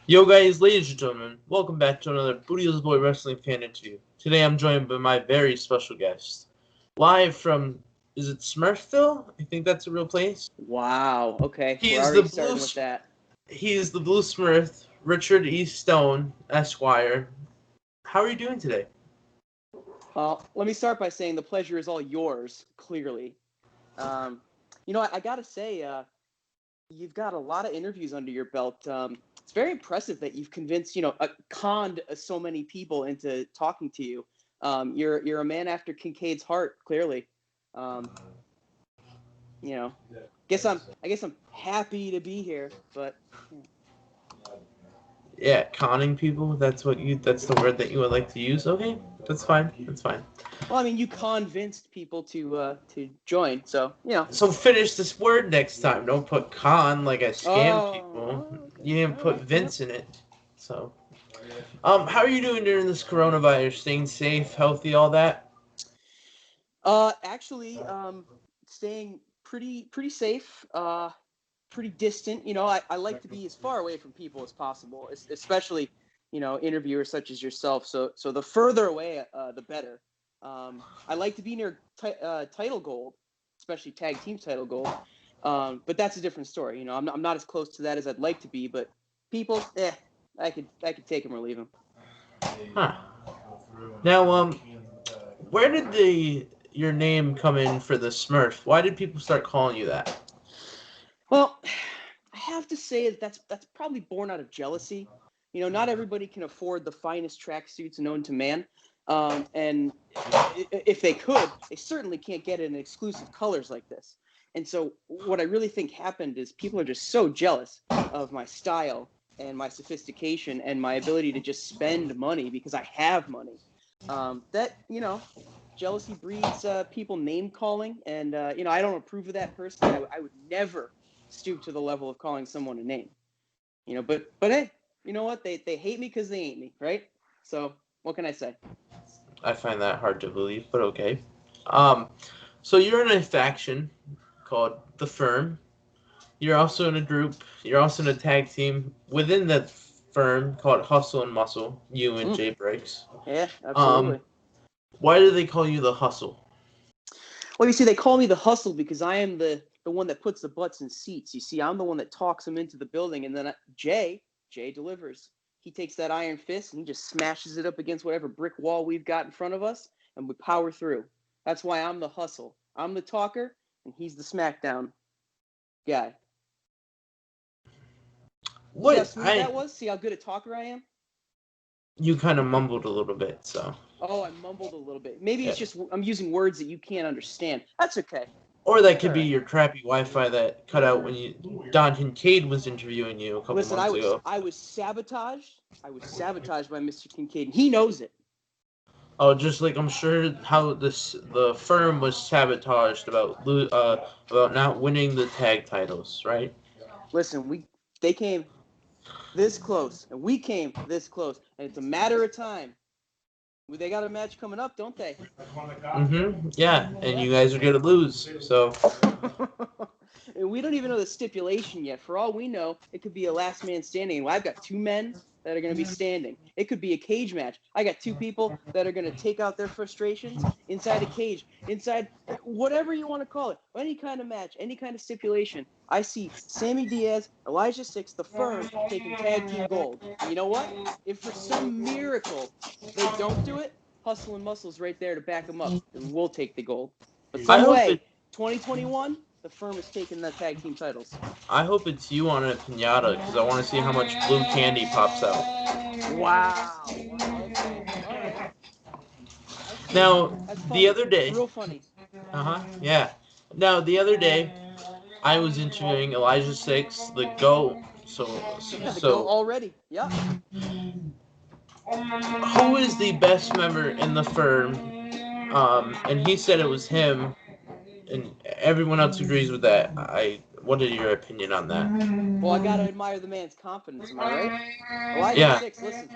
Yo guys, ladies and gentlemen, welcome back to another Booty's Boy Wrestling fan interview. Today I'm joined by my very special guest. Live from, is it Smurfville? I think that's a real place. Wow. Okay, He we're is the already blue, starting with that. he is the Blue Smurf, Richard E. Stone, Esquire. How are you doing today? Let me start by saying the pleasure is all yours. Clearly, um, I gotta say, you've got a lot of interviews under your belt. It's very impressive that you've convinced, conned so many people into talking to you. You're a man after Kincaid's heart. Clearly, um, you know. I guess I'm happy to be here, but. Yeah, conning people. That's the word that you would like to use. Okay, that's fine. That's fine. Well, I mean, you convinced people to join, so So finish this word next time. Don't put con like I scam people. Okay. You didn't All put right. Yep. Vince in it. So, how are you doing during this coronavirus? Staying safe, healthy, all that? Actually, staying pretty safe. Pretty distant. I like to be as far away from people as possible, especially interviewers such as yourself. So the further away, the better. I like to be near title gold, especially tag team title gold. But that's a different story. I'm not as close to that as I'd like to be. But people, I could take them or leave them. Huh. Now, where did the your name come in for the Smurf? Why did people start calling you that? Well, I have to say that's probably born out of jealousy. Not everybody can afford the finest tracksuits known to man, and if they could, they certainly can't get it in exclusive colors like this. And so, what I really think happened is people are just so jealous of my style and my sophistication and my ability to just spend money because I have money. That jealousy breeds people name calling, and I don't approve of that personally. I would never stoop to the level of calling someone a name. But hey, you know what? They hate me because they ain't me, right? So what can I say? I find that hard to believe, but okay. Um, so you're in a faction called the Firm. You're also in a group. You're also in a tag team within that firm called Hustle and Muscle. You and Mm, Jay Breaks. yeah, Um, absolutely. why do they call you the Hustle? Well, you see, they call me the hustle because I am the one that puts the butts in seats. You see, I'm the one that talks them into the building, and then Jay delivers. He takes that iron fist and he just smashes it up against whatever brick wall we've got in front of us, and we power through. That's why I'm the hustle. I'm the talker, and he's the smackdown guy. See how What smooth I that was? See how good a talker I am? You kind of mumbled a little bit, so Oh, I mumbled a little bit. Maybe yeah. it's just I'm using words that you can't understand. That's okay. Or that That's could all be right. your crappy Wi-Fi that cut out when Don Kincaid was interviewing you a couple Listen, I months was ago. I was sabotaged. I was sabotaged by Mr. Kincaid, and he knows it. Oh, just like I'm sure how the firm was sabotaged about not winning the tag titles, right? Listen, they came this close, and we came this close, and it's a matter of time. They got a match coming up, don't they? Yeah, and Yeah. you guys are gonna lose. So And we don't even know the stipulation yet. For all we know, it could be a last man standing. And I've got two men that are going to be standing. It could be a cage match. I got two people that are going to take out their frustrations inside a cage, inside whatever you want to call it, any kind of match, any kind of stipulation. I see Sammy Diaz, Elijah Six, the Firm taking tag team gold. And you know what? If for some miracle they don't do it, Hustle and Muscle's right there to back them up, and we'll take the gold. But I some hope it way, 2021, the Firm is taking the tag team titles. I hope it's you on a pinata because I want to see how much blue candy pops out. Wow. Wow. Okay. All right. I see. Now That's the funny. other That's day, real funny. yeah. Now the other day, I was interviewing Elijah Six, the GOAT. Yeah, the go So already. Yep. who is the best member in the firm? And he said it was him, and everyone else agrees with that. What is your opinion on that? Well, I gotta admire the man's confidence. Am I right? Elijah Yeah. Six. Listen,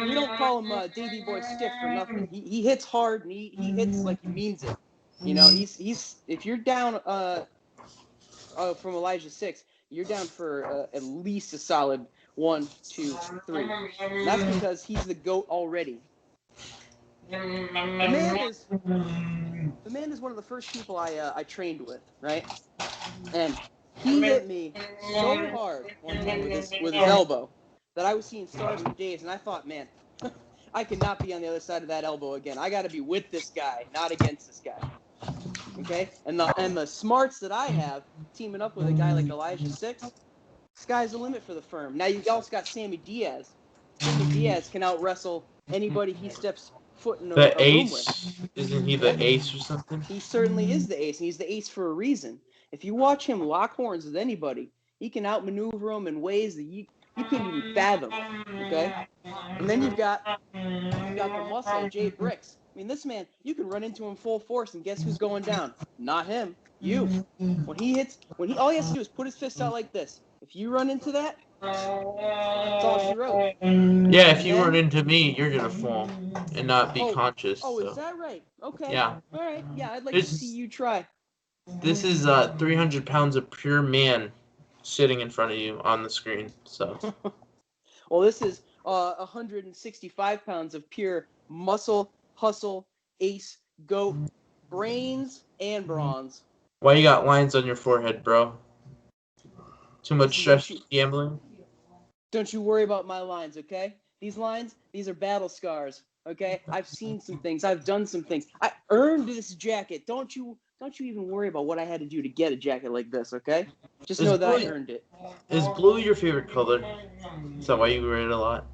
we don't call him Davy Boy Stiff for nothing. He hits hard and he hits like he means it. He's if you're down from Elijah Six, you're down for at least a solid 1, 2, 3. And that's because he's the GOAT already. The man is one of the first people I trained with, right? And he hit me so hard one time with his elbow that I was seeing stars for days, and I thought, man, I cannot be on the other side of that elbow again. I got to be with this guy, not against this guy. Okay? And the smarts that I have teaming up with a guy like Elijah Six, sky's the limit for the firm. Now you also got Sammy Diaz. Sammy Diaz can out wrestle anybody he steps foot in a room with. Isn't he the ace or something? He certainly is the ace, and he's the ace for a reason. If you watch him lock horns with anybody, he can outmaneuver them in ways that you couldn't even fathom. Okay, and then you've got the muscle, Jay Bricks. I mean, this man, you can run into him full force, and guess who's going down? Not him, you. When he all he has to do is put his fist out like this. If you run into that, that's all she wrote. Yeah, if you run into me, you're gonna fall and not be conscious. Oh, so. Is that right? Okay. Yeah. All right. Yeah, I'd like to see you try. This is 300 pounds of pure man sitting in front of you on the screen. So. Well, this is 165 pounds of pure muscle, hustle, ace, goat, brains, and bronze. Why you got lines on your forehead, bro? Too much stress gambling? Don't you worry about my lines, okay? These lines, these are battle scars, okay? I've seen some things. I've done some things. I earned this jacket. Don't you even worry about what I had to do to get a jacket like this, okay? Just know that I earned it. Is blue your favorite color? Is that why you wear it a lot?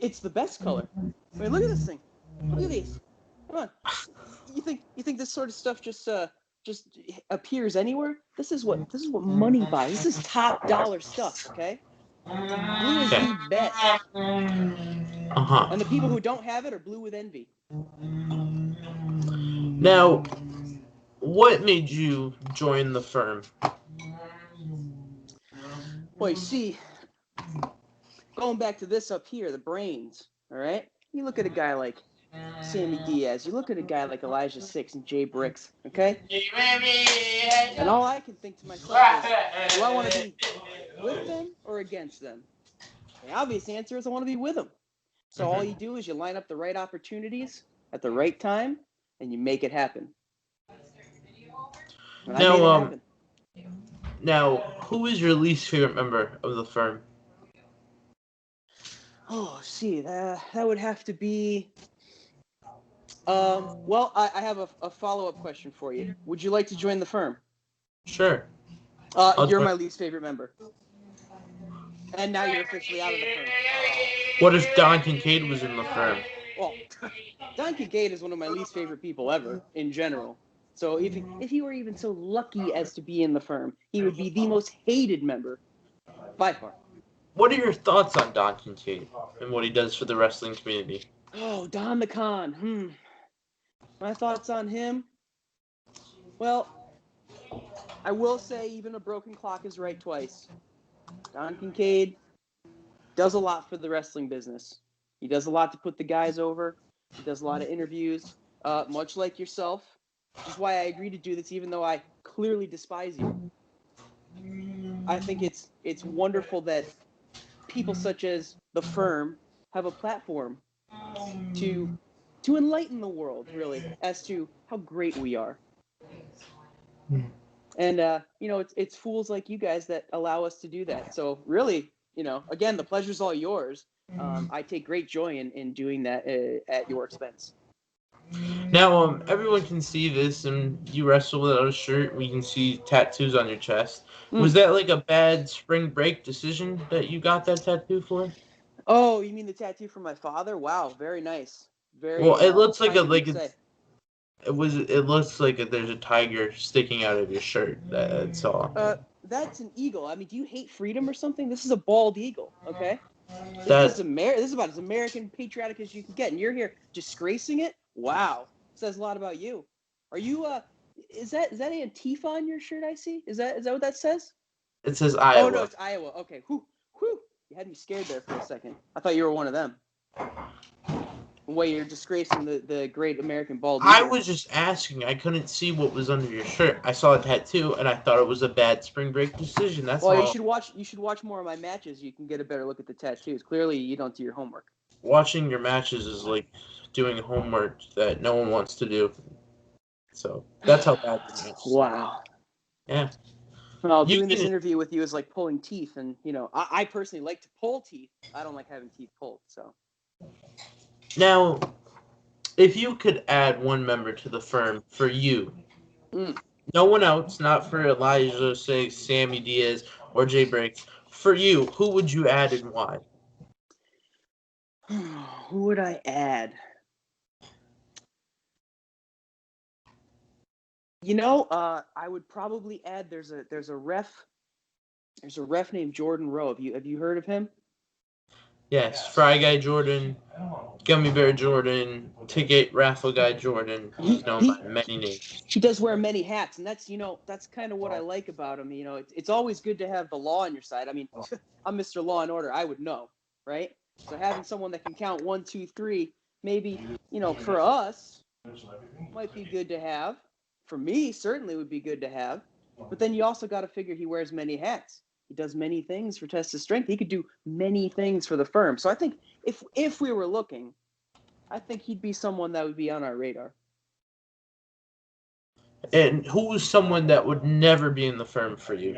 It's the best color. I mean, look at this thing. Look at these. Come on. You think this sort of stuff just appears anywhere? This is what money buys. This is top dollar stuff, okay? Blue is the best. And the people who don't have it are blue with envy. Now, what made you join the firm? Well, you see, going back to this up here, the brains, all right? You look at a guy like Sammy Diaz. You look at a guy like Elijah Six and Jay Bricks, okay? And all I can think to myself is, do I want to be with them or against them? The obvious answer is I want to be with them. So all you do is you line up the right opportunities at the right time, and you make it happen. Now, who is your least favorite member of the firm? Oh, see, that would have to be... well, I have a follow-up question for you. Would you like to join the firm? Sure. You're my least favorite member. And now you're officially out of the firm. What if Don Kincaid was in the firm? Well, Don Kincaid is one of my least favorite people ever, in general. So if he were even so lucky as to be in the firm, he would be the most hated member, by far. What are your thoughts on Don Kincaid and what he does for the wrestling community? Oh, Don the Con. My thoughts on him? Well, I will say even a broken clock is right twice. Don Kincaid does a lot for the wrestling business. He does a lot to put the guys over. He does a lot of interviews, much like yourself, which is why I agreed to do this even though I clearly despise you. I think it's wonderful that people such as the firm have a platform to enlighten the world, really, as to how great we are. And, it's fools like you guys that allow us to do that. So really, again, the pleasure's all yours. I take great joy in doing that at your expense. Now, everyone can see this, and you wrestle without a shirt. We can see tattoos on your chest. Was that like a bad spring break decision that you got that tattoo for? Oh, you mean the tattoo from my father? Wow, very nice. Very well. It looks like it looks like there's a tiger sticking out of your shirt. That's all. That's an eagle. I mean, do you hate freedom or something? This is a bald eagle. Okay. This is about as American patriotic as you can get, and you're here disgracing it. Wow, says a lot about you. Are you? Is that Antifa on your shirt? I see. Is that what that says? It says Iowa. Oh no, it's Iowa. Okay. Whew. You had me scared there for a second. I thought you were one of them. Way you're disgracing the great American bald I eagle. was just asking. I couldn't see what was under your shirt. I saw a tattoo, and I thought it was a bad spring break decision. That's Well, all. you should watch more of my matches. You can get a better look at the tattoos. Clearly, you don't do your homework. Watching your matches is like doing homework that no one wants to do. So that's how bad the matches are. Wow. Yeah. Well, You doing this can interview with you is like pulling teeth, and I personally like to pull teeth. I don't like having teeth pulled. So now, if you could add one member to the firm for you, mm. no one else, not for Elijah, say Sammy Diaz or Jay Briggs, for you, who would you add and why? Who would I add? I would probably add. There's a ref named Jordan Rowe. Have you heard of him? Yes, Fry Guy Jordan, Gummy Bear Jordan, Ticket Raffle Guy Jordan. He's known by many names. He does wear many hats, and that's kind of what I like about him. It's always good to have the law on your side. I mean, I'm Mr. Law and Order. I would know, right? So having someone that can count 1, 2, 3, maybe for us, might be good to have. For me, certainly would be good to have. But then you also got to figure he wears many hats. He does many things for Test of Strength. He could do many things for the firm. So I think if we were looking, I think he'd be someone that would be on our radar. And who's someone that would never be in the firm for you?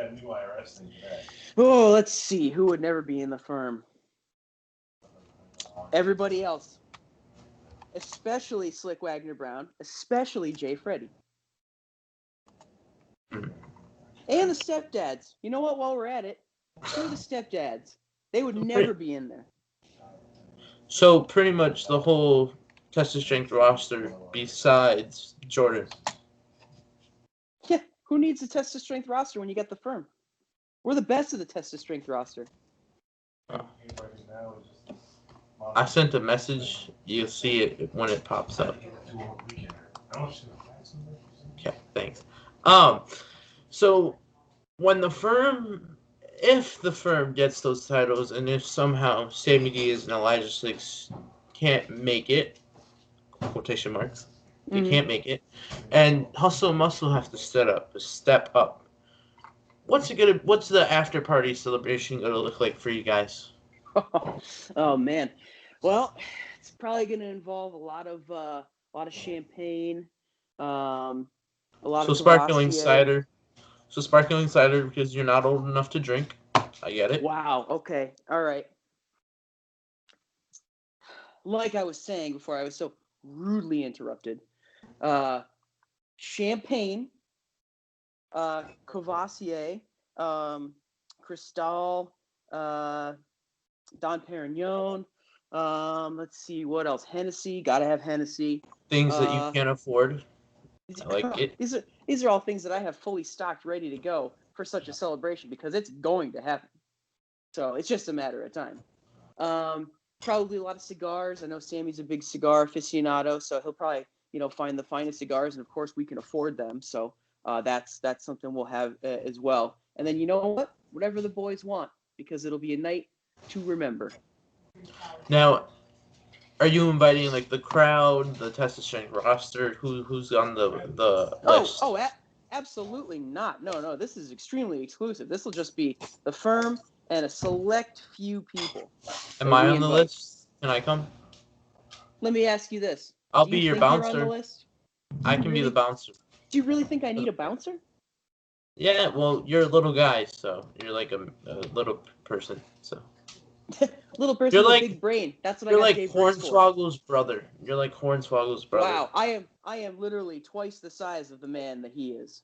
Oh, let's see. Who would never be in the firm? Everybody else. Especially Slick Wagner Brown. Especially Jay Freddy. Mm. And the stepdads. You know what? While we're at it, screw the stepdads. They would never be in there. So pretty much the whole Test of Strength roster besides Jordan. Yeah, who needs a Test of Strength roster when you get the firm? We're the best of the Test of Strength roster. I sent a message. You'll see it when it pops up. Okay, thanks. So when if the firm gets those titles, and if somehow Sammy Diaz and Elijah Six can't make it, quotation marks, they can't make it, and Hustle and Muscle have to step up. What's the after party celebration gonna look like for you guys? Oh man, well, it's probably going to involve a lot of champagne, a lot of Sparkling Cavassier. cider. So sparkling cider because you're not old enough to drink. I get it. Wow. Okay. All right. Like I was saying before, I was so rudely interrupted. Champagne, Cavassier, Cristal, Don Perignon. Let's see what else. Hennessy, gotta have Hennessy. Things that you can't afford. I like it. These are all things that I have fully stocked, ready to go for such a celebration because it's going to happen. So it's just a matter of time. Probably a lot of cigars. I know Sammy's a big cigar aficionado, so he'll probably find the finest cigars, and of course we can afford them. So that's something we'll have as well. And then you know what? Whatever the boys want, because it'll be a night to remember. Now, are you inviting like the crowd, the Test of Strength roster? Who's on the list? Absolutely not. No. This is extremely exclusive. This will just be the firm and a select few people. Am I on the list? Can I come? Let me ask you this: I'll do be you your think you're on bouncer. the list? I can be the bouncer. Do you really think I need a bouncer? Yeah, well, you're a little guy, so you're like a little person. So little person you're with like a big brain. That's what you're I got like Jay Briggs for. Hornswoggle's brother. You're like Hornswoggle's brother. Wow, I am literally twice the size of the man that he is.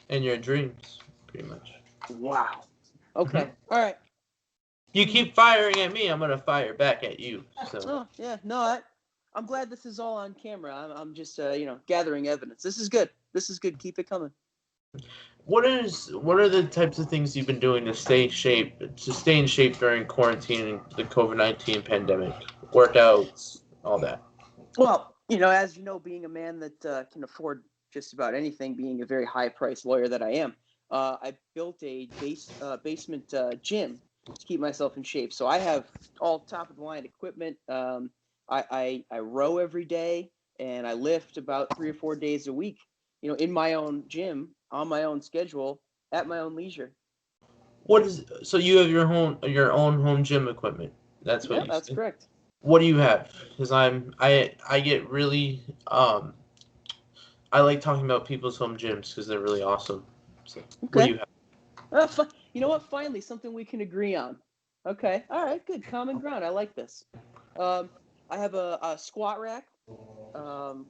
In your dreams, pretty much. Wow. Okay. Mm-hmm. All right. You keep firing at me, I'm gonna fire back at you. So. Oh yeah, no, I'm glad this is all on camera. I'm just gathering evidence. This is good. Keep it coming. What are the types of things you've been doing to stay in shape during quarantine and the COVID-19 pandemic? Workouts, all that. Well, as you know, being a man that can afford just about anything, being a very high-priced lawyer that I am, I built a basement gym to keep myself in shape. So I have all top-of-the-line equipment, I row every day, and I lift about 3 or 4 days a week. In my own gym, on my own schedule, at my own leisure. So you have your own home gym equipment. That's what Yeah, you that's said. correct. What do you have? Because I get really I like talking about people's home gyms because they're really awesome. So what do Okay. you have? You know what? Finally, something we can agree on. Okay. All right. Good. Common ground. I like this. Um, I have a squat rack. Um,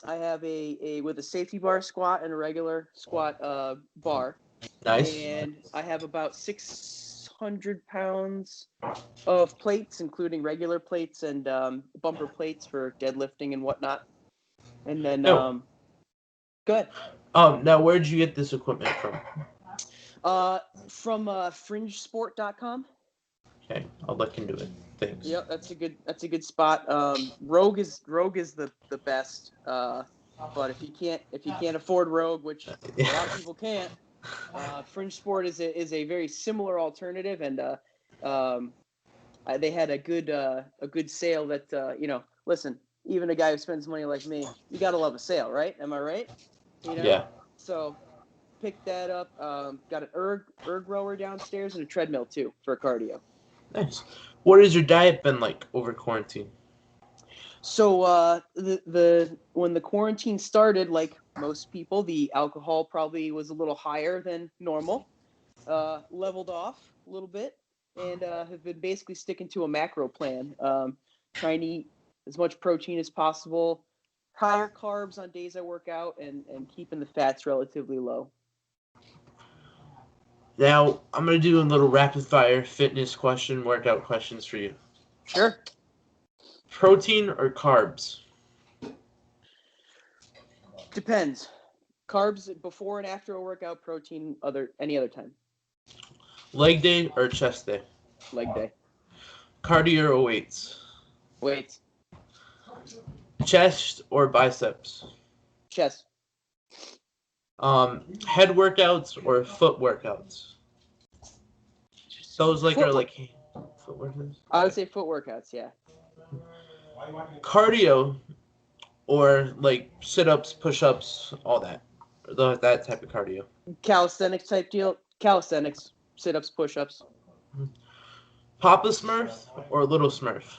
I have a with a safety bar squat and a regular squat bar, Nice. and I have about 600 pounds of plates, including regular plates and bumper plates for deadlifting and whatnot. And then, No. go ahead. Now where'd you get this equipment from? Uh, from fringesport.com. Okay, I'll look into it. Thanks. Yep, that's a good spot. Rogue is the best. But if you can't afford Rogue, which a lot of people can't, Fringe Sport is a very similar alternative, and they had a good sale that listen, even a guy who spends money like me, you gotta love a sale, right? Am I right? Yeah. So picked that up. Got an erg rower downstairs and a treadmill too for cardio. Nice. What has your diet been like over quarantine? So the when the quarantine started, like most people, the alcohol probably was a little higher than normal. Leveled off a little bit, and have been basically sticking to a macro plan. Trying to eat as much protein as possible, higher carbs on days I work out, and keeping the fats relatively low. Now I'm gonna do a little rapid fire fitness question, workout questions for you. Sure. Protein or carbs? Depends. Carbs before and after a workout, protein any other time. Leg day or chest day? Leg day. Cardio or weights? Weights. Chest or biceps? Chest. Head workouts or foot workouts? Those like are Footwork. like foot workouts. I would Okay. say foot workouts. Yeah. Cardio or like sit-ups, push-ups, all that. That type of cardio. Calisthenics type deal. Calisthenics. Sit-ups, push-ups. Papa Smurf or Little Smurf?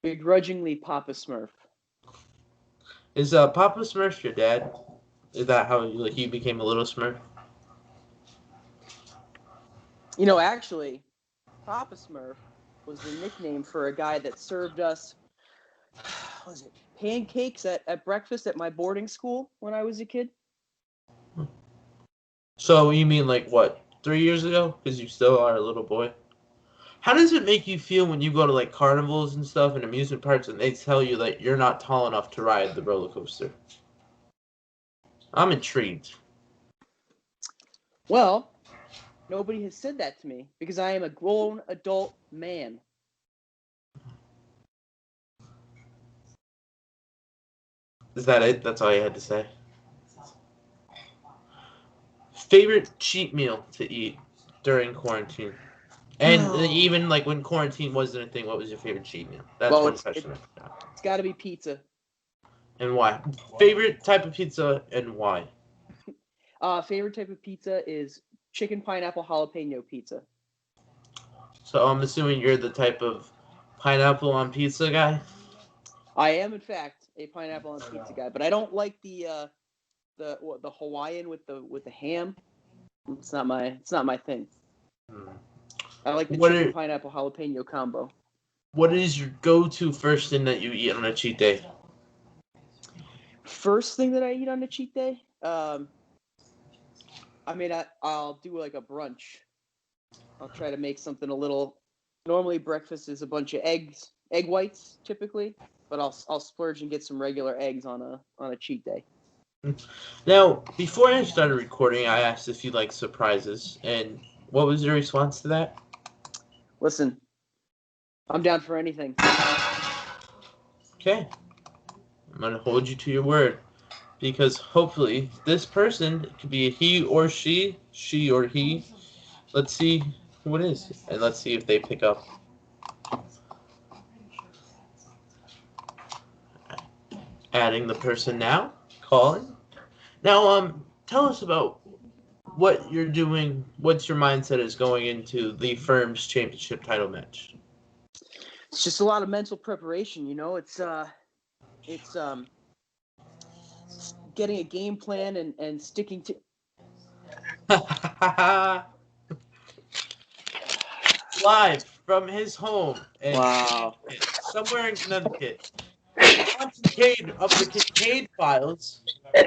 Begrudgingly Papa Smurf. Is Papa Smurf your dad? Is that how like you became a Little Smurf? Actually, Papa Smurf was the nickname for a guy that served us, what was it, pancakes at breakfast at my boarding school when I was a kid. So you mean like what? 3 years ago? Because you still are a little boy. How does it make you feel when you go to like carnivals and stuff and amusement parks and they tell you that you're not tall enough to ride the roller coaster? I'm intrigued. Well, nobody has said that to me because I am a grown adult man. Is that it? That's all you had to say? Favorite cheat meal to eat during quarantine? And even like when quarantine wasn't a thing, what was your favorite cheat meal? That's Well, one it's question I forgot. it's got to be pizza. And why? Favorite type of pizza and why? Favorite type of pizza is chicken pineapple jalapeno pizza. So I'm assuming you're the type of pineapple on pizza guy? I am, in fact, a pineapple on pizza guy, but I don't like the Hawaiian with the ham. It's not my thing. Hmm. I like the What chicken are pineapple jalapeno combo. what is your go-to first thing that you eat on a cheat day? First thing that I eat on a cheat day, I'll do like a brunch. I'll try to make something a little. Normally, breakfast is a bunch of egg whites typically, but I'll splurge and get some regular eggs on a cheat day. Now, before I started recording, I asked if you like surprises, and what was your response to that? Listen, I'm down for anything. Okay, I'm gonna hold you to your word because hopefully this person, it could be a he or she or he. Let's see who it is, and let's see if they pick up. Adding the person now. Calling. Now, tell us about what you're doing. What's your mindset is going into the firm's championship title match? It's just a lot of mental preparation. It's getting a game plan and sticking to. Live from his home in Wow. somewhere in Connecticut. John Kincaid of the Kincaid Files. Woo,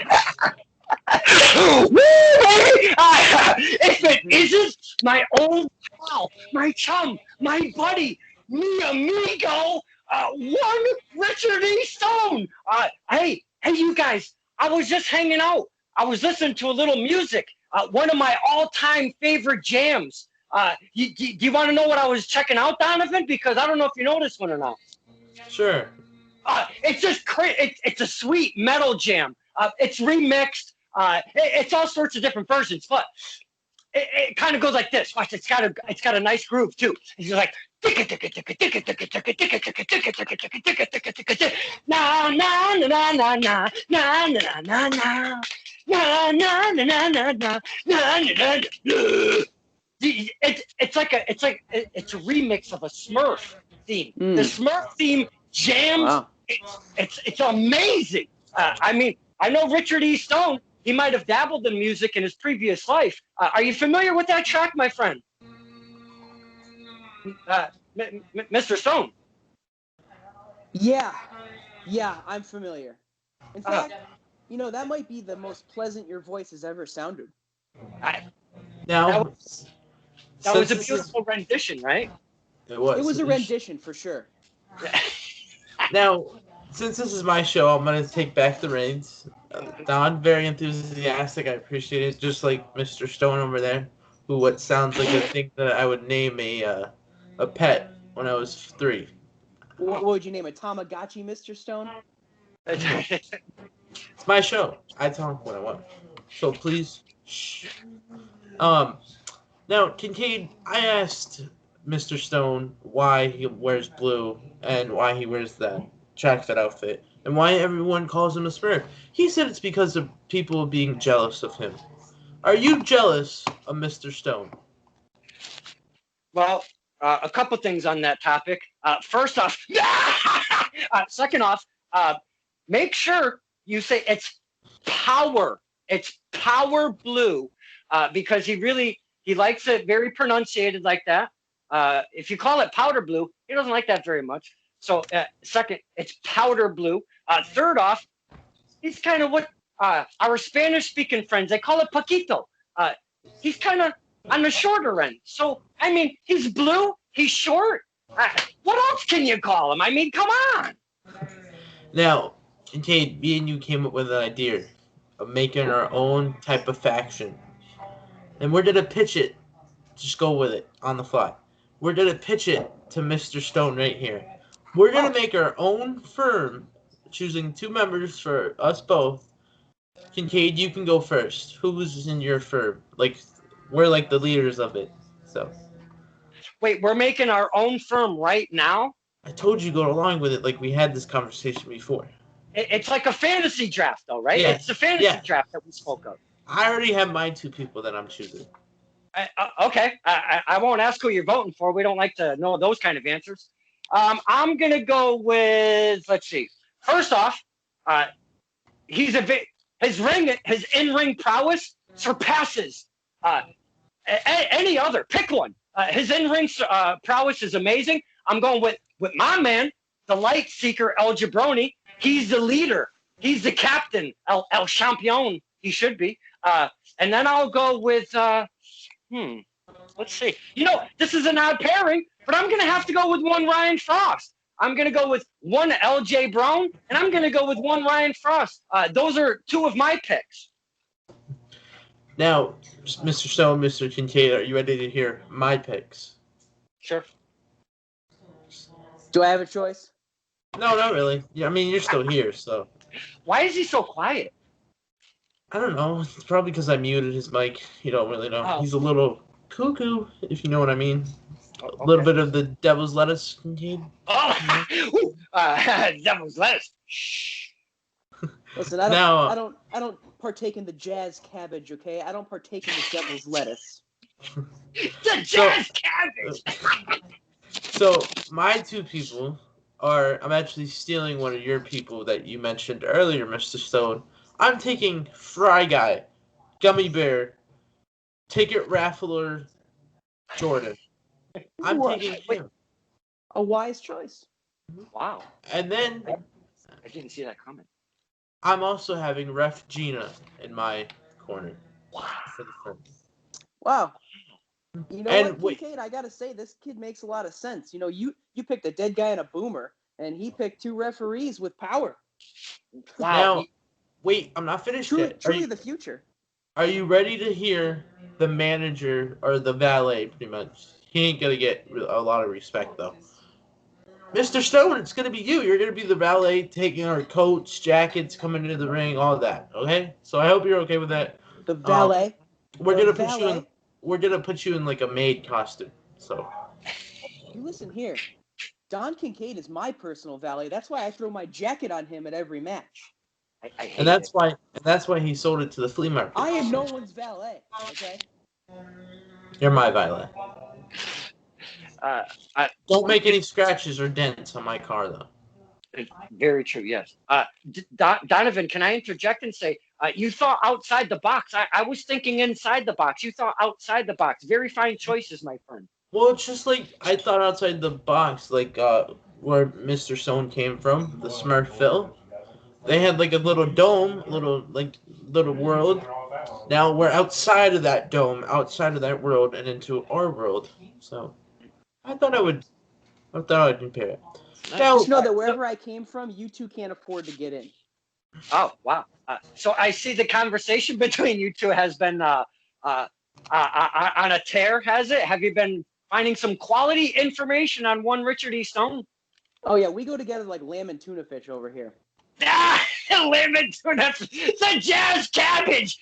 baby! If it isn't my old pal, my chum, my buddy, mi amigo, one Richard E. Stone. Hey, you guys, I was just hanging out. I was listening to a little music, one of my all-time favorite jams. Do you want to know what I was checking out, Donovan? Because I don't know if you know this one or not. Sure. It's just crazy. It's a sweet metal jam. It's remixed. It's all sorts of different versions, but it kind of goes like this. Watch, it's got a nice groove too. It's just like na na na na na na na na na na na na na na na na. It's a remix of a Smurf theme. The Smurf theme jams. Wow. It's amazing. I mean, I know Richard E. Stone. He might have dabbled in music in his previous life. Are you familiar with that track, my friend? Mr. Stone. Yeah, I'm familiar. In fact, that might be the most pleasant your voice has ever sounded. Now, that was a beautiful rendition, right? It was. It was a rendition for sure. Now, since this is my show, I'm going to take back the reins. Don, very enthusiastic. I appreciate it. Just like Mr. Stone over there, who what sounds like a thing that I would name a pet when I was 3. What would you name a Tamagotchi, Mr. Stone? It's my show. I tell him what I want. So please, shh. Now, Kincaid, I asked Mr. Stone why he wears blue and why he wears that track fit outfit and why everyone calls him a Smurf. He said it's because of people being jealous of him. Are you jealous of Mr. Stone? Well, a couple things on that topic. First off, second off, make sure you say it's power. It's power blue because he likes it very pronunciated like that. If you call it powder blue, he doesn't like that very much. So second, it's powder blue. Third off, he's kind of what our Spanish-speaking friends, they call it Paquito. He's kind of on the shorter end. So, I mean, he's blue, he's short. What else can you call him? I mean, come on. Now, Kincaid, me and you came up with an idea of making our own type of faction. And we're going to pitch it. Just go with it on the fly. We're going to pitch it to Mr. Stone right here. We're going to make our own firm, choosing 2 members for us both. Kincaid, you can go first. Who's in your firm? Like, we're like the leaders of it. So. Wait, we're making our own firm right now? I told you go along with it like we had this conversation before. It's like a fantasy draft, though, right? Yeah. It's the fantasy draft that we spoke of. I already have my 2 people that I'm choosing. Okay. I won't ask who you're voting for. We don't like to know those kind of answers. I'm going to go with, let's see. First off, his in-ring prowess surpasses any other. Pick one. His in-ring prowess is amazing. I'm going with my man, the light seeker, El Jabroni. He's the leader. He's the captain, El Champion. He should be. And then I'll go with, let's see. This is an odd pairing, but I'm going to have to go with one Ryan Frost. I'm going to go with one LJ Brown, and I'm going to go with one Ryan Frost. Those are 2 of my picks. Now, Mr. Stone, Mr. Kincaid, are you ready to hear my picks? Sure. Do I have a choice? No, not really. Yeah, I mean, you're still here, so. Why is he so quiet? I don't know. It's probably because I muted his mic. You don't really know. Oh. He's a little cuckoo, if you know what I mean. Oh, A little okay. bit of the devil's lettuce, Kincaid. Oh, ooh, devil's lettuce. Shh. Listen, Now, I don't partake in the jazz cabbage. Okay, I don't partake in the devil's lettuce. The so, jazz cabbage. so my two people are. I'm actually stealing one of your people that you mentioned earlier, Mr. Stone. I'm taking Fry Guy, Gummy Bear, Ticket Raffler, Jordan. I'm taking Wait, him. A wise choice. wow. And then I didn't see that coming. I'm also having Ref Gina in my corner Wow. for the film. Wow. You know And what, wait, Kincaid? I gotta say, this kid makes a lot of sense. You know, you picked a dead guy and a boomer, and he picked two referees with power. Wow. now wait, I'm not finished Truly, yet. truly the future. Are you ready to hear the manager or the valet? Pretty much, he ain't gonna get a lot of respect though. Mr. Stone, it's gonna be you. You're gonna be the valet, taking our coats, jackets, coming into the ring, all that. Okay, so I hope you're okay with that. The Um, valet. we're The gonna put you in. valet. We're gonna put you in like a maid costume. So, You listen here. Don Kincaid is my personal valet. That's why I throw my jacket on him at every match. I and hate that's it. why, he sold it to the flea market. I am no one's valet. Okay. You're my valet. Uh, I, Don't make any scratches or dents on my car though. very true. Yes. Donovan, can I interject and say you thought outside the box? I was thinking inside the box. You thought outside the box. Very fine choices, my friend. Well, it's just like I thought outside the box, like where Mr. Stone came from, the Smurfville. They had like a little dome, little world. Now we're outside of that dome, outside of that world, and into our world. So I thought I'd compare it. Now, Just know that So, wherever I came from, you two can't afford to get in. oh wow. So I see the conversation between you two has been on a tear. Has it? Have you been finding some quality information on one Richard E. Stone? Oh yeah, we go together like lamb and tuna fish over here. Ah, lemon tuna, the jazz cabbage.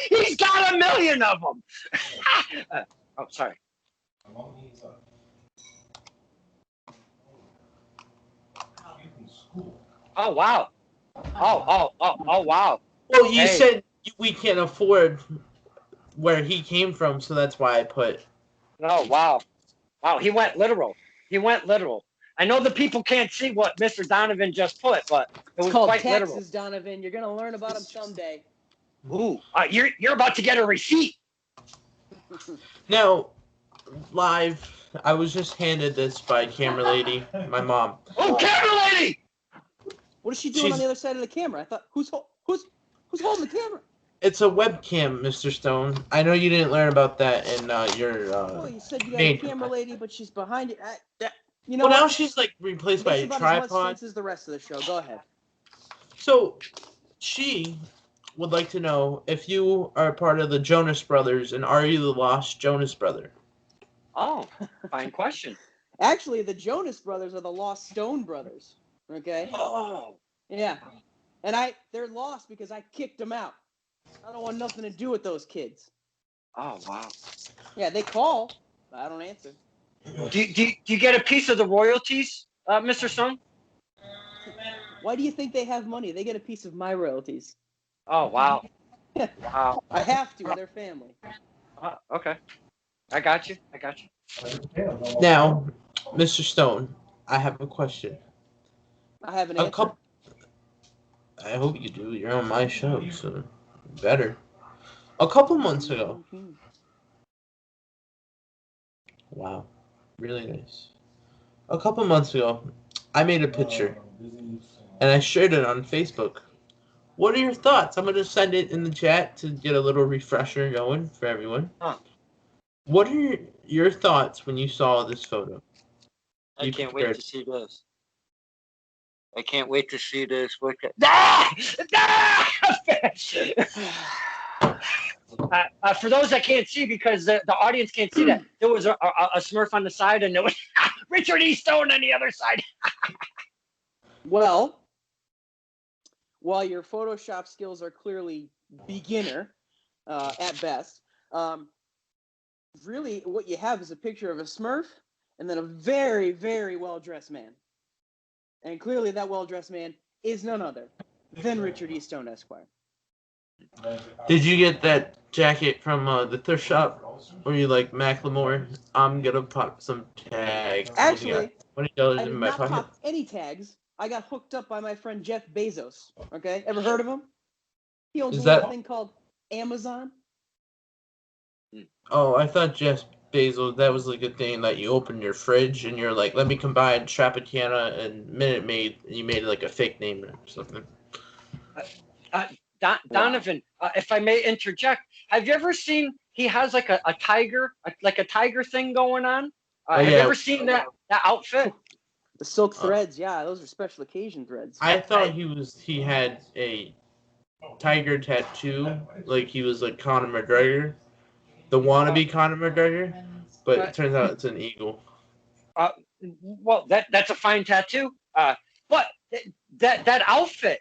He's got 1,000,000 of them. Oh, sorry. Oh wow. Oh wow. well, you Hey. said we can't afford where he came from, so that's why I put. Oh wow. Wow. He went literal. He went literal. I know the people can't see what Mr. Donovan just put, but it It's was called quite literal. taxes, Donovan. You're gonna learn about them someday. Ooh, you're about to get a receipt. Now, live, I was just handed this by camera lady, my mom. Oh, camera lady. What is she doing on She's the other side of the camera? I thought who's holding the camera? It's a webcam, Mr. Stone. I know you didn't learn about that in your Well, you said you got a main camera class. lady, but she's behind you. You know Well, now what? she's like replaced by Makes a about as much tripod. sense as the rest of the show. Go ahead. So she would like to know if you are part of the Jonas Brothers, and are you the lost Jonas brother? Oh, fine question. Actually, the Jonas Brothers are the Lost Stone Brothers. Okay. Oh, Yeah. And they're lost because I kicked them out. I don't want nothing to do with those kids. oh wow. Yeah, they call, but I don't answer. Do you get a piece of the royalties, Mr. Stone? Why do you think they have money? They get a piece of my royalties. Oh wow. Wow. I have to. They're family. Okay. I got you. Now, Mr. Stone, I have a question. I have an A answer. couple. I hope you do. You're on my show, so better. A couple months ago. Wow, really nice. A couple months ago, I made a picture and I shared it on Facebook. What are your thoughts? I'm going to send it in the chat to get a little refresher going for everyone. Huh. What are your thoughts when you saw this photo? I You can't wait prepared. to see this. I can't wait to see this. For those that can't see, because the audience can't see that, there was a Smurf on the side, and there was Richard E. Stone on the other side. Well, while your Photoshop skills are clearly beginner at best, really what you have is a picture of a Smurf and then a very, very well-dressed man. And clearly that well-dressed man is none other than Richard E. Stone, Esquire. Did you get that jacket from the thrift shop? Were you like Macklemore? I'm gonna pop some tags. And he got Actually, $20 I in did my not pocket. pop any tags. I got hooked up by my friend Jeff Bezos. Okay, ever heard of him? He owns a Is little that? thing called Amazon. Oh, I thought Jeff Bezos. That was like a thing that you open your fridge and you're like, let me combine Tropicana and Minute Maid. And you made like a fake name or something. Uh, Wow. Donovan, if I may interject, have you ever seen he has like a tiger, like a tiger thing going on? Oh Have you yeah. ever seen that outfit? The silk Uh, threads, yeah, those are special occasion threads. I thought I, he had a tiger tattoo, like he was like Conor McGregor, the uh, wannabe Conor McGregor, but uh, it turns out it's an eagle. uh, well, that's a fine tattoo. But that outfit,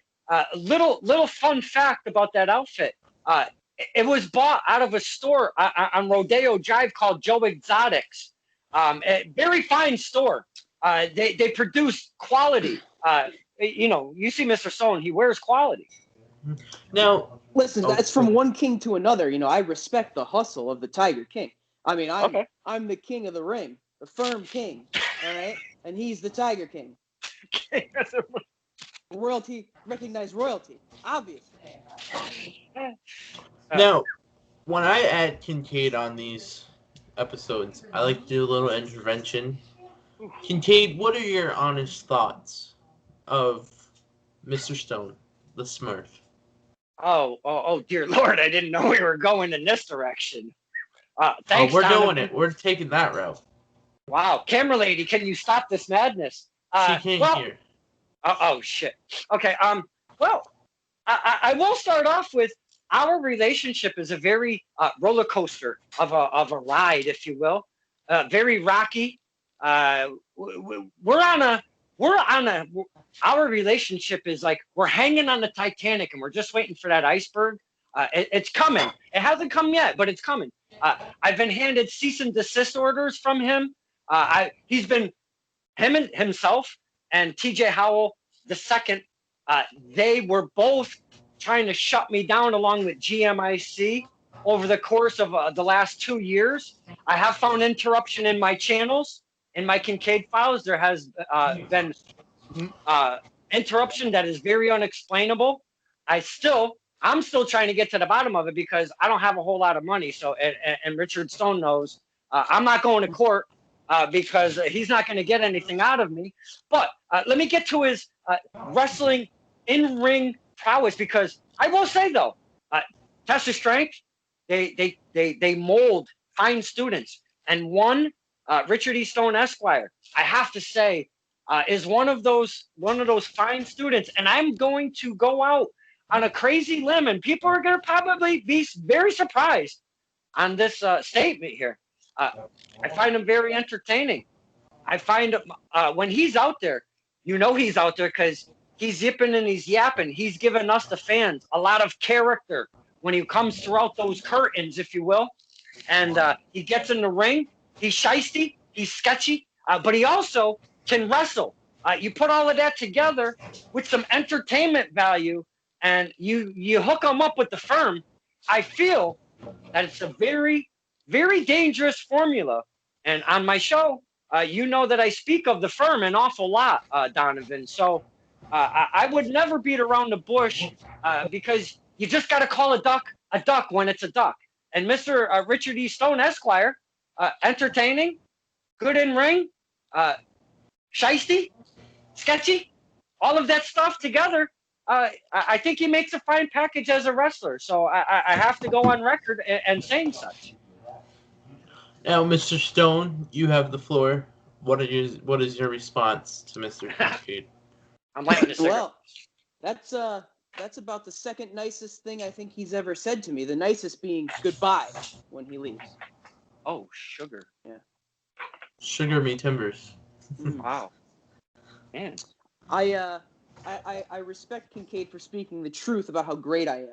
little fun fact about that outfit. Uh, it was bought out of a store on Rodeo Drive called Joe Exotics. A very fine store. They produce quality. You see Mr. Stone, he wears quality. Now, Listen, oh, that's from one king to another. I respect the hustle of the Tiger King. I mean, Okay. I'm the king of the ring, the firm king, all right? And he's the Tiger King. Royalty, recognized royalty, obviously. now, when I add Kincaid on these episodes, I like to do a little intervention. Kincaid, what are your honest thoughts of Mr. Stone, the Smurf? Oh, dear Lord! I didn't know we were going in this direction. Oh, Thanks, we're doing Donovan. it. We're taking that route. Wow, camera lady, can you stop this madness? She can't Well, hear. oh shit. Okay. Well, I will start off with our relationship is a very roller coaster of a ride, if you will. Very rocky. We're on a we're on a our relationship is like we're hanging on the Titanic and we're just waiting for that iceberg. It's coming. It hasn't come yet, but it's coming. I've been handed cease and desist orders from him. He's been himself and T.J. Howell the second. They were both trying to shut me down along with GMIC over the course of the last 2 years. I have found interruption in my channels, in my Kincaid files. There has been uh, interruption that is very unexplainable. I'm still trying to get to the bottom of it because I don't have a whole lot of money. So, and Richard Stone knows I'm not going to court because he's not going to get anything out of me. But let me get to his wrestling in-ring prowess because I will say though, test of strength, they mold fine students, and one Richard E. Stone Esquire, I have to say, is one of those fine students, and I'm going to go out on a crazy limb, and people are going to probably be very surprised on this statement here. Uh, I find him very entertaining. I find when he's out there, he's out there because he's yipping and he's yapping. He's giving us, the fans, a lot of character when he comes throughout those curtains, if you will. And he gets in the ring. He's shisty. He's sketchy. But he also can wrestle. You put all of that together with some entertainment value, and you hook him up with the firm. I feel that it's a very, very dangerous formula. And on my show, you know that I speak of the firm an awful lot, Donovan. So I would never beat around the bush because you just got to call a duck when it's a duck. And Mr. Richard E. Stone Esquire, entertaining, good in ring, shisty, sketchy, all of that stuff together. I think he makes a fine package as a wrestler. So I have to go on record and saying such. Now, Mr. Stone, you have the floor. What is your response to Mr. Kincaid? I'm lighting a cigarette. Well, that's about the second nicest thing I think he's ever said to me. The nicest being goodbye when he leaves. Oh, sugar. Yeah. Sugar me timbers. Wow. Man. I respect Kincaid for speaking the truth about how great I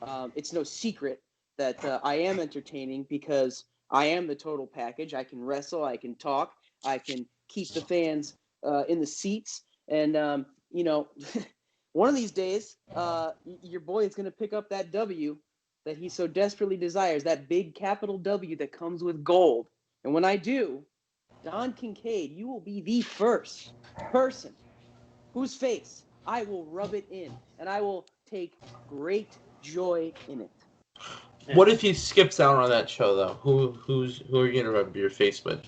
am. It's no secret that I am entertaining because I am the total package. I can wrestle. I can talk. I can keep the fans in the seats. And, one of these days, your boy is going to pick up that W that he so desperately desires, that big capital W that comes with gold. And when I do, Don Kincaid, you will be the first person whose face I will rub it in, and I will take great joy in it. What if he skips out on that show though? Who are you gonna rub your face with?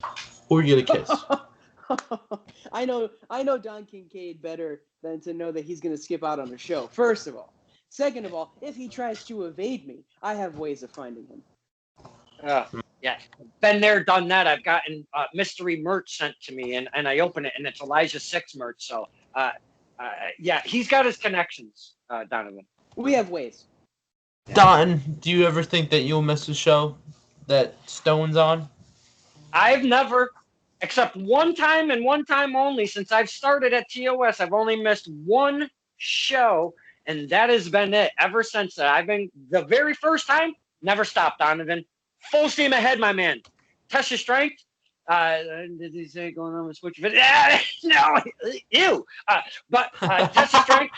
Who are you gonna kiss? I know Don Kincaid better than to know that he's going to skip out on the show. First of all, second of all, if he tries to evade me, I have ways of finding him. Yeah, been there, done that. I've gotten mystery merch sent to me, and I open it, and it's Elijah 6 merch. So, yeah, he's got his connections, Donovan. We have ways. Don, do you ever think that you'll miss a show that Stone's on? I've never, except one time and one time only, since I've started at TOS, I've only missed one show, and that has been it. Ever since that, I've been, the very first time, never stopped, Donovan. Full steam ahead, my man. Test your strength. Did he say going on with switch? No, ew. But test your strength.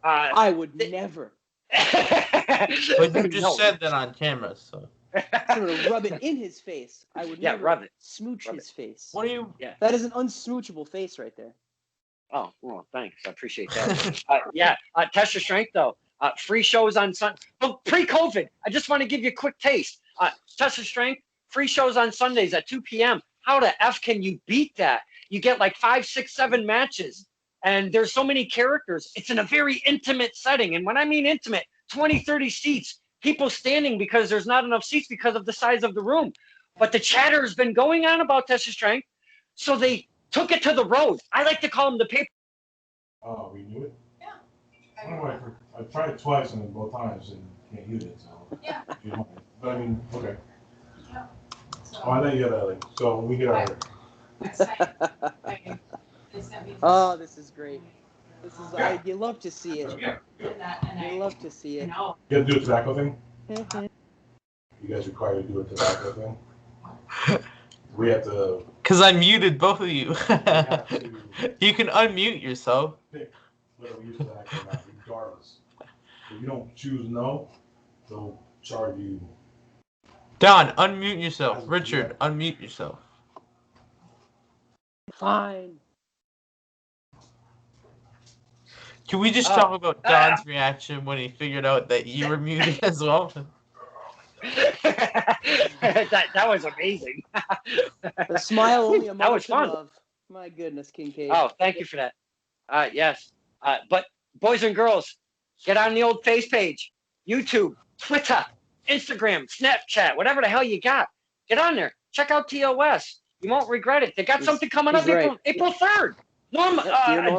I would never. But you just said that on camera, so. I'm going to rub it in his face. I would never rub it. Smooch his face. What are you? Yeah. That is an unsmoochable face right there. Oh, well, thanks. I appreciate that. Test your strength, though. Free shows on Sunday. Oh, pre-COVID, I just want to give you a quick taste. Test your strength. Free shows on Sundays at 2 p.m. How the F can you beat that? You get like 5, 6, 7 matches. And there's so many characters. It's in a very intimate setting. And when I mean intimate, 20, 30 seats. People standing because there's not enough seats because of the size of the room. But the chatter has been going on about Test Your Strength. So they took it to the road. I like to call them the paper. Oh, we knew it? Yeah. I don't know, I've tried it twice and both times and can't use it, so. Yeah. But I mean, okay. Yeah. So, Oh, I know you gotta, like, so when we get our. that's fine. They sent me Oh, this is great. This is, Yeah. you love to see it. Yeah. You love to see it. No. You gotta do a tobacco thing? You guys require to do a tobacco thing? We have to. Because I muted both of you. We have to You can unmute yourself. pick whether we use tobacco or not, regardless. If you don't choose no, they'll charge you. Don, unmute yourself. Richard, unmute yourself. Fine. Can we just talk about Don's reaction when he figured out that you were muted as well? that was amazing. The smile only a That was motion fun. of. My goodness, Kincaid. Oh, thank you for that. Yes. But boys and girls, get on the old face page, YouTube, Twitter, Instagram, Snapchat, whatever the hell you got. Get on there. Check out TOS. You won't regret it. They got something coming up he's right. April 3rd.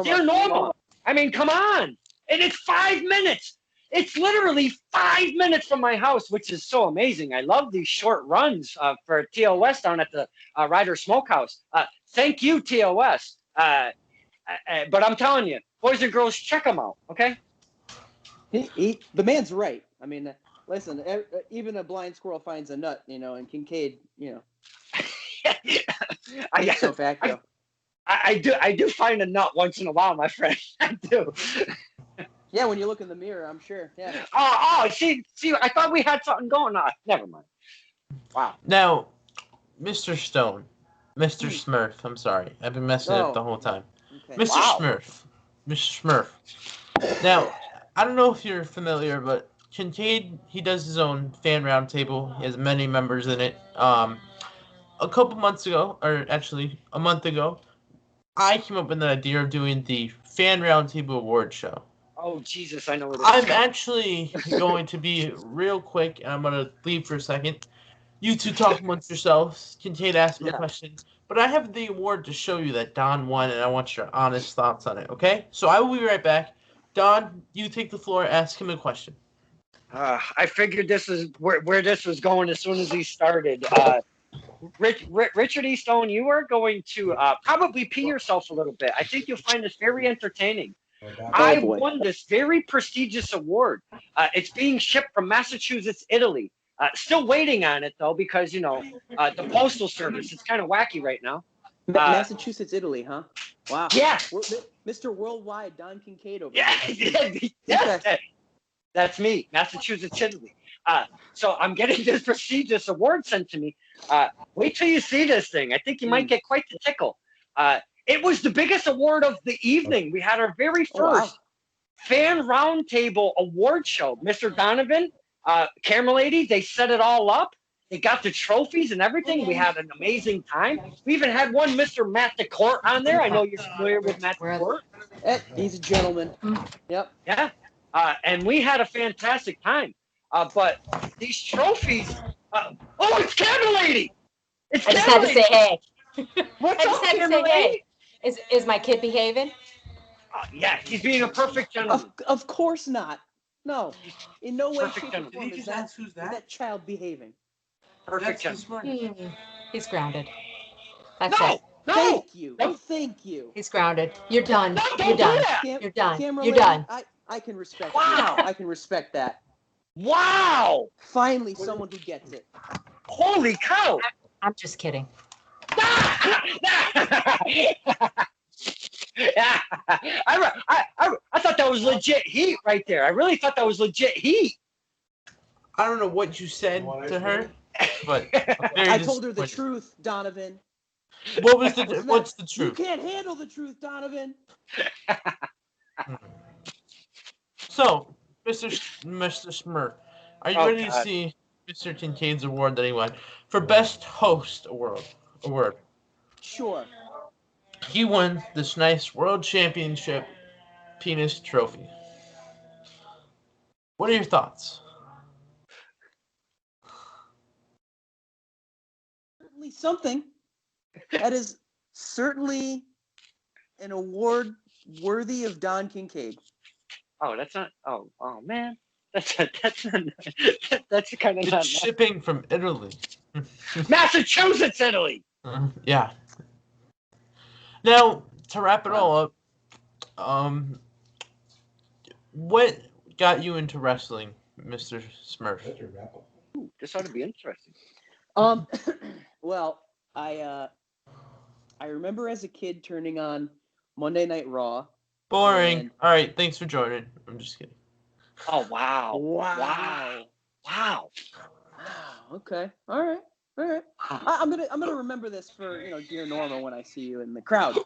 Dear Normal. I mean, come on. And it's 5 minutes. It's literally 5 minutes from my house, which is so amazing. I love these short runs for TOS down at the Ryder Smokehouse. Thank you, TOS. But I'm telling you, boys and girls, check them out, okay? The man's right. I mean, listen, even a blind squirrel finds a nut, and Kincaid, so facto. I do find a nut once in a while, my friend. I do. Yeah, when you look in the mirror, I'm sure. Yeah. See, I thought we had something going on. Never mind. Wow. Now, Mr. Stone, Mr. Smurf, I'm sorry. I've been messing it up the whole time. Okay. Mr. Smurf. Mr. Smurf. Now, I don't know if you're familiar, but Kincaid, he does his own fan roundtable. He has many members in it. A couple months ago, or actually a month ago, I came up with the idea of doing the Fan Roundtable Award Show. Oh, Jesus, I know what it is. I'm actually going to be real quick, and I'm going to leave for a second. You two talk amongst yourselves. Continue to ask me questions. But I have the award to show you that Don won, and I want your honest thoughts on it, okay? So I will be right back. Don, you take the floor. Ask him a question. I figured this is where this was going as soon as he started. Richard E. Stone, you are going to probably pee yourself a little bit. I think you'll find this very entertaining. I won this very prestigious award. It's being shipped from Massachusetts, Italy. Still waiting on it though, because the postal service is kind of wacky right now. Massachusetts, Italy, huh? Wow. Yeah, Mr. Worldwide, Don Kincaid over yeah, here. yeah. That's me, Massachusetts, Italy. So I'm getting this prestigious award sent to me. Wait till you see this thing. I think you might get quite the tickle. It was the biggest award of the evening. We had our very first fan roundtable award show. Mr. Donovan, camera lady, they set it all up. They got the trophies and everything. We had an amazing time. We even had one Mr. Matt DeCourt on there. I know you're familiar with Matt DeCourt. He's a gentleman. Yep. Yeah. And we had a fantastic time. But these trophies. It's camera lady. I just had to say hey. What's I just up, had to camera say lady? hey. Is my kid behaving? Yeah, he's being a perfect gentleman. Of course not. No, in no way, Perfect shape, or gentleman. form Did you is just ask who's that? that child behaving. Perfect That's gentleman. Smurf. He's grounded. That's No, it. no, Thank you. No. Thank you. He's grounded. You're done. no, don't You're do done. that. You're done. Camera You're lady, done. I can respect Wow. you. I can respect that. Wow. Finally, someone who gets it. Holy cow. I'm just kidding. I thought that was legit heat right there. I really thought that was legit heat. I don't know what you said to her, but I told her the truth, Donovan. What was the? What's the You truth? can't handle the truth, Donovan. So, Mr. Smurf, are you ready to see Mr. Kincaid's award that he won for Best Host award? Sure. He won this nice World Championship penis trophy. What are your thoughts? Certainly something. That is certainly an award worthy of Don Kincaid. Oh, that's not. Oh man, that's kind of It's not. shipping from Italy. Massachusetts, Italy. Yeah. Now, to wrap it all up, what got you into wrestling, Mr. Smurf? Ooh, this ought to be interesting. Well, I remember as a kid turning on Monday Night Raw. Boring. And... All right, thanks for joining. I'm just kidding. Oh wow! Okay. All right. I'm gonna remember this for dear Norma when I see you in the crowd.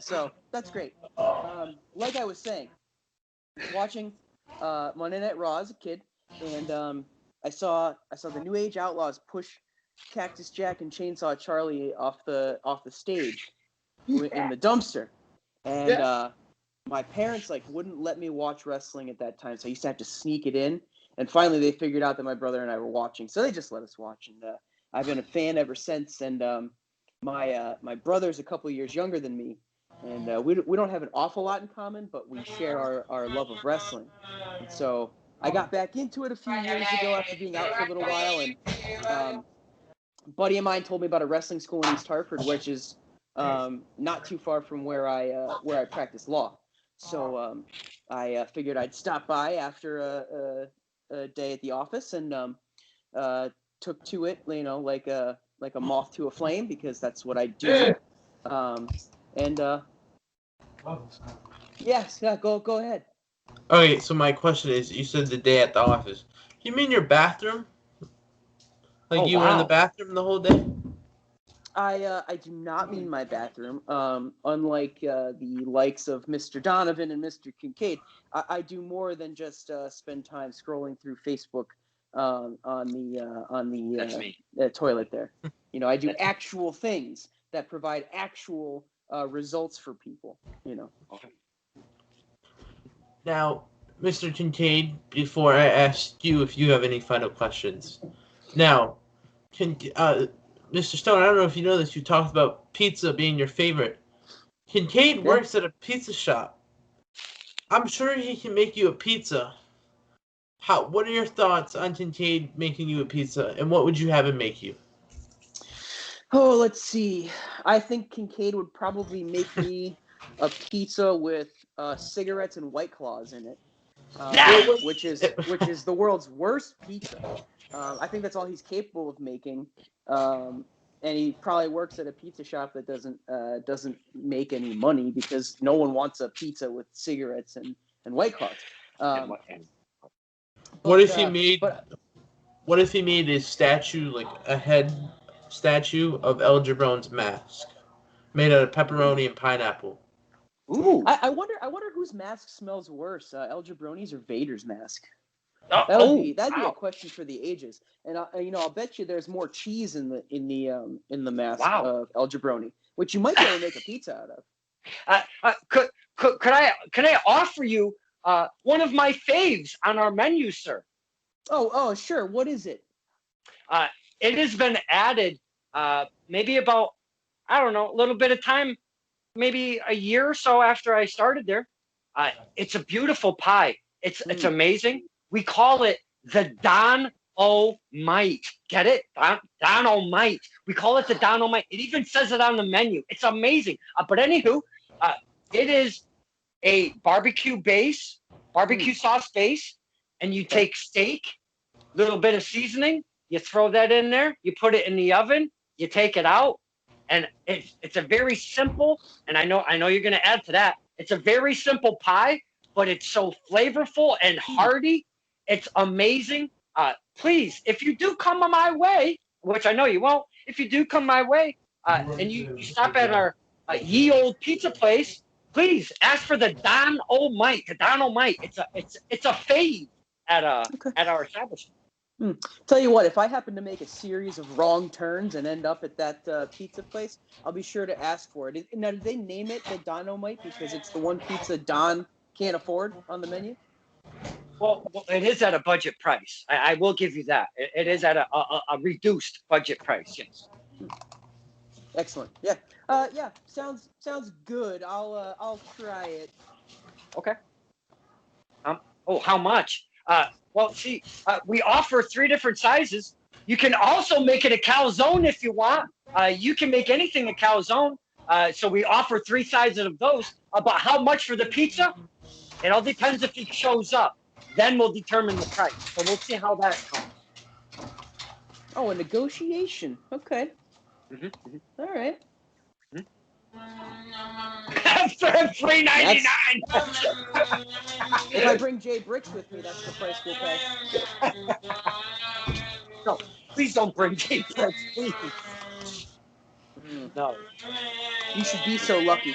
So that's great. Like I was saying, watching Monday Night Raw as a kid, and I saw the New Age Outlaws push Cactus Jack and Chainsaw Charlie off the stage in the dumpster, and my parents wouldn't let me watch wrestling at that time, so I used to have to sneak it in. And finally, they figured out that my brother and I were watching, so they just let us watch. And I've been a fan ever since. And my brother's a couple of years younger than me, and we don't have an awful lot in common, but we share our love of wrestling. And so I got back into it a few years ago after being out for a little while. And a buddy of mine told me about a wrestling school in East Hartford, which is not too far from where I practice law. So I figured I'd stop by after a day at the office and took to it, like a moth to a flame, because that's what I do. Yes, go ahead. Okay, so my question is, you said the day at the office. You mean your bathroom? Like you were in the bathroom the whole day? I do not mean my bathroom. Unlike the likes of Mr. Donovan and Mr. Kincaid, I do more than just spend time scrolling through Facebook on the toilet there. I do actual things that provide actual results for people. Now, Mr. Kincaid, before I ask you if you have any final questions. Now, Mr. Stone, I don't know if you know this, you talked about pizza being your favorite. Kincaid works at a pizza shop. I'm sure he can make you a pizza. What are your thoughts on Kincaid making you a pizza, and what would you have him make you? Oh, let's see. I think Kincaid would probably make me a pizza with cigarettes and White Claws in it, which is the world's worst pizza. I think that's all he's capable of making. And he probably works at a pizza shop that doesn't make any money because no one wants a pizza with cigarettes and White Claws. What if he made? But What if he made a statue, like a head statue of El Jabron's mask, made out of pepperoni and pineapple? Ooh. I wonder whose mask smells worse, El Jabroni's or Vader's mask. Oh, That'd be a wow. question for the ages. And I'll bet you there's more cheese in the mask Wow. of El Jabroni, which you might be able to make a pizza out of. Could I offer you one of my faves on our menu, sir? Oh, sure. What is it? It has been added maybe about, I don't know, a little bit of time, maybe a year or so after I started there. It's a beautiful pie. It's amazing. We call it the Don-O-Mite. Get it? Don-O-Mite. We call it the Don-O-Mite. It even says it on the menu. It's amazing. But anywho, it is a barbecue sauce base, and you take steak, little bit of seasoning, you throw that in there, you put it in the oven, you take it out, and it's a very simple, and I know you're going to add to that. It's a very simple pie, but it's so flavorful and hearty. It's amazing. Please, if you do come my way, which I know you won't, if you do come my way, and you stop at our ye old pizza place, please ask for the Don-O-Mite. The Don-O-Mite. It's a fave at our establishment. Tell you what, if I happen to make a series of wrong turns and end up at that pizza place, I'll be sure to ask for it. Now, did they name it the Don-O-Mite because it's the one pizza Don can't afford on the menu? Well, it is at a budget price. I will give you that. It is at a reduced budget price. Yes. Excellent. Yeah. Yeah. Sounds good. I'll try it. Okay. Oh, how much? Well, see, we offer 3 different sizes. You can also make it a calzone if you want. You can make anything a calzone. So we offer 3 sizes of those. About how much for the pizza? It all depends if he shows up. Then we'll determine the price. So we'll see how that comes. Oh, a negotiation. Okay. All right. $3.99. If I bring Jay Bricks with me, that's the price we'll pay. No, please don't bring Jay Bricks, please. No. You should be so lucky.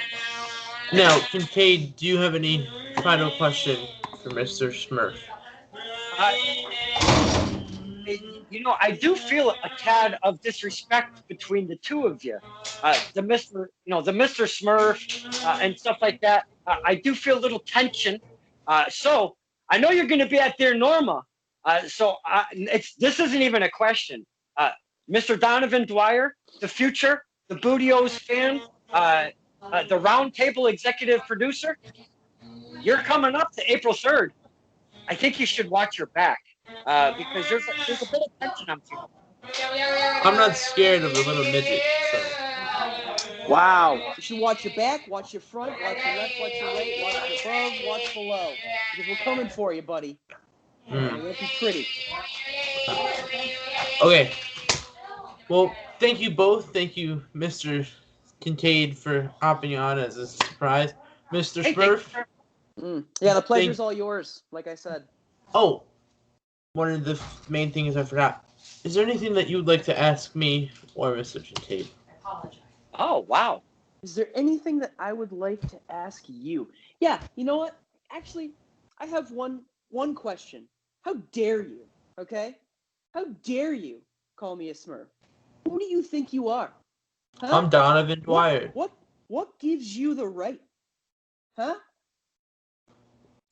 Now, Kincaid, do you have any final question for Mr. Smurf? I do feel a tad of disrespect between the two of you. The Mr. Smurf and stuff like that. I do feel a little tension. So I know you're going to be at Dear Norma. This isn't even a question. Mr. Donovan Dwyer, the future, the Bootios fan, the Roundtable executive producer. You're coming up to April 3rd. I think you should watch your back. Because there's a bit of tension I'm feeling. I'm not scared of the little midget. So. Wow. You should watch your back, watch your front, watch your left, watch your right, watch above, watch below. Because we're coming for you, buddy. It won't be pretty. Okay. Well, thank you both. Thank you, Mr. Kincaid, for hopping on as a surprise. Mr. Smurf. Yeah, the pleasure's all yours, like I said. Oh. One of the main things I forgot. Is there anything that you would like to ask me or Mr. Kincaid? I apologize. Oh, wow. Is there anything that I would like to ask you? Yeah, you know what? Actually, I have one question. How dare you, okay? How dare you call me a Smurf? Who do you think you are? Huh? I'm Donovan Dwyer. What gives you the right? Huh?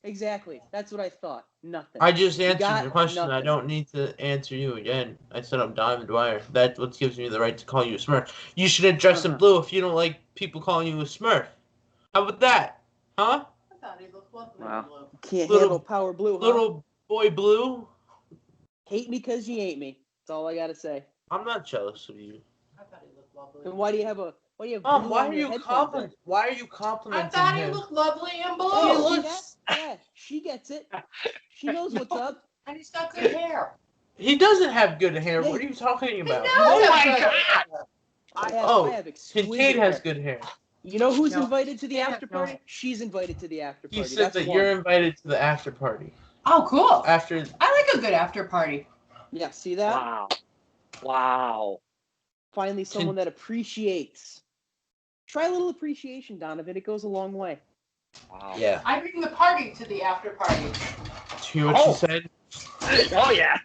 Exactly. That's what I thought. Nothing. I just answered your question. Nothing. I don't need to answer you again. I said I'm Donovan Dwyer. That's what gives me the right to call you a Smurf. You should have dressed in blue if you don't like people calling you a Smurf. How about that? Huh? I thought he looked lovely Wow. in blue. Can't handle power blue, huh? Little boy blue? Hate me because you ain't me. That's all I gotta say. I'm not jealous of you. I thought he looked lovely. And why do you have blue Why on are your you headphones then? Why are you I complimenting thought he him? looked lovely in blue. Oh, see that? Yeah, she gets it. She knows what's up. And he's got good hair. He doesn't have good hair. Hey. What are you talking about? does. Oh Yes, my sir. God! I have exquisite Kincaid hair. has good hair. You know who's No, invited to the Kincaid after has no party? hair. She's invited to the after He party. said That's that one. you're invited to the after party. Oh, cool. After I like a good after party. Yeah, see that? Wow. Wow. Finally, someone that appreciates. Try a little appreciation, Donovan. It goes a long way. Wow. yeah. I bring the party to the after party. Do you hear what Oh. she said? Oh yeah.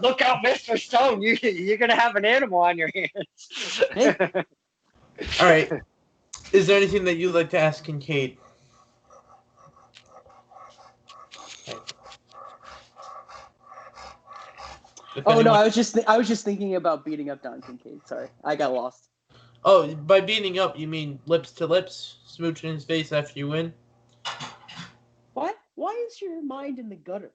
Look out, Mr. Stone. You're gonna have an animal on your hands. Hey. All right. Is there anything that you'd like to ask Kincaid? Oh no, I was just thinking about beating up Don Kincaid. Sorry, I got lost. Oh, by beating up, you mean lips to lips, smooching his face after you win? What? Why is your mind in the gutter?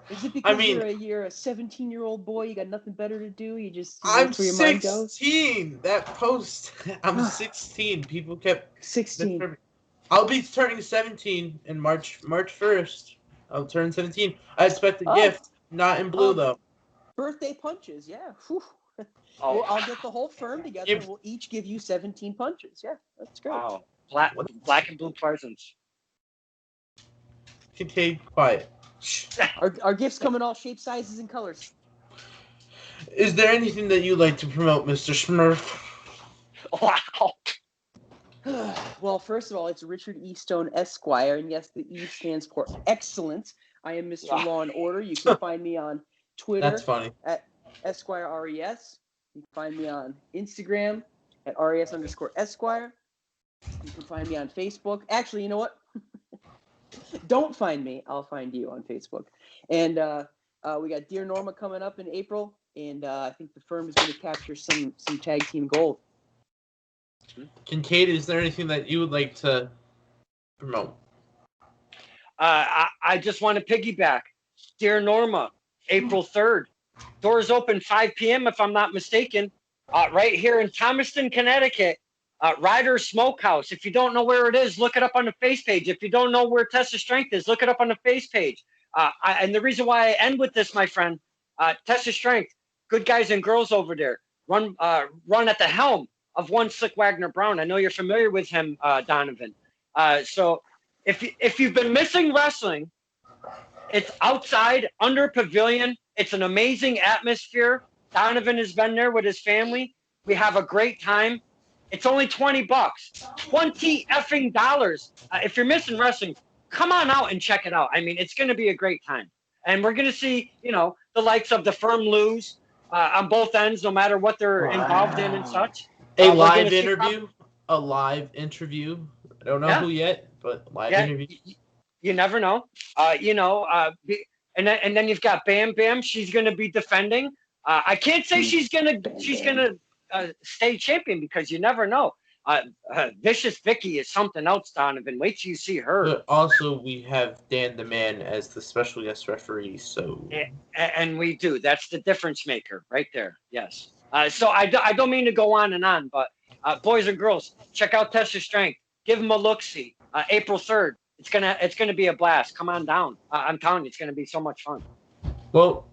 Is it because you're a 17-year-old boy? You got nothing better to do. I'm that's where your mind goes. 16. That post, I'm 16. People kept 16. I'll be turning 17 in March 1st. I'll turn 17. I expect a Oh. gift, not in blue Oh. though. Birthday punches, yeah. Whew. Oh, Well, I'll get the whole firm together, Give- and we'll each give you 17 punches. Yeah, that's great. wow. Black and blue presents. Kincaid, quiet. Shh. Our gifts come in all shapes, sizes, and colors. Is there anything that you'd like to promote, Mr. Smurf? Wow. Well, first of all, it's Richard E. Stone Esquire, and yes, the E stands for excellence. I am Mr. Yeah. Law and Order. You can find me on Twitter That's funny. at Esquire RES. You can find me on Instagram at RES_Esquire. You can find me on Facebook. Actually, you know what? Don't find me. I'll find you on Facebook. And we got Dear Norma coming up in April, and I think the firm is going to capture some tag team gold. Kincaid, is there anything that you would like to promote? I just want to piggyback. Dear Norma, April 3rd. Doors open 5 p.m. if I'm not mistaken. Right here in Thomaston, Connecticut. Ryder's Smokehouse. If you don't know where it is, look it up on the face page. If you don't know where Tessa Strength is, look it up on the face page. And the reason why I end with this, my friend, Tessa Strength, good guys and girls over there, run at the helm of one Slick Wagner Brown. I know you're familiar with him, Donovan. So if you've been missing wrestling, it's outside under a pavilion. It's an amazing atmosphere. Donovan has been there with his family. We have a great time. It's only $20. $20 effing dollars. If you're missing wrestling, come on out and check it out. I mean, it's going to be a great time. And we're going to see, the likes of the firm lose on both ends, no matter what they're involved in and such. A we're live gonna see interview? A live interview? I don't know Yeah. who yet, but live Yeah, interview. you never know. And then you've got Bam Bam. She's going to be defending. I can't say she's gonna stay champion because you never know. Vicious Vicky is something else, Donovan. Wait till you see her. But also, we have Dan the Man as the special guest referee, so... And we do. That's the difference maker right there. Yes. So I don't mean to go on and on, but boys and girls, check out Tessa Strength. Give them a look-see. April 3rd. It's gonna be a blast. Come on down. I'm telling you, it's gonna be so much fun. Well,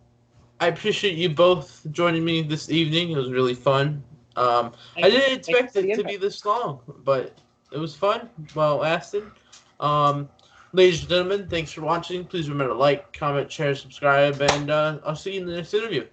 I appreciate you both joining me this evening. It was really fun. I didn't expect it to be this long, but it was fun while it lasted. Ladies and gentlemen, thanks for watching. Please remember to like, comment, share, subscribe, and I'll see you in the next interview.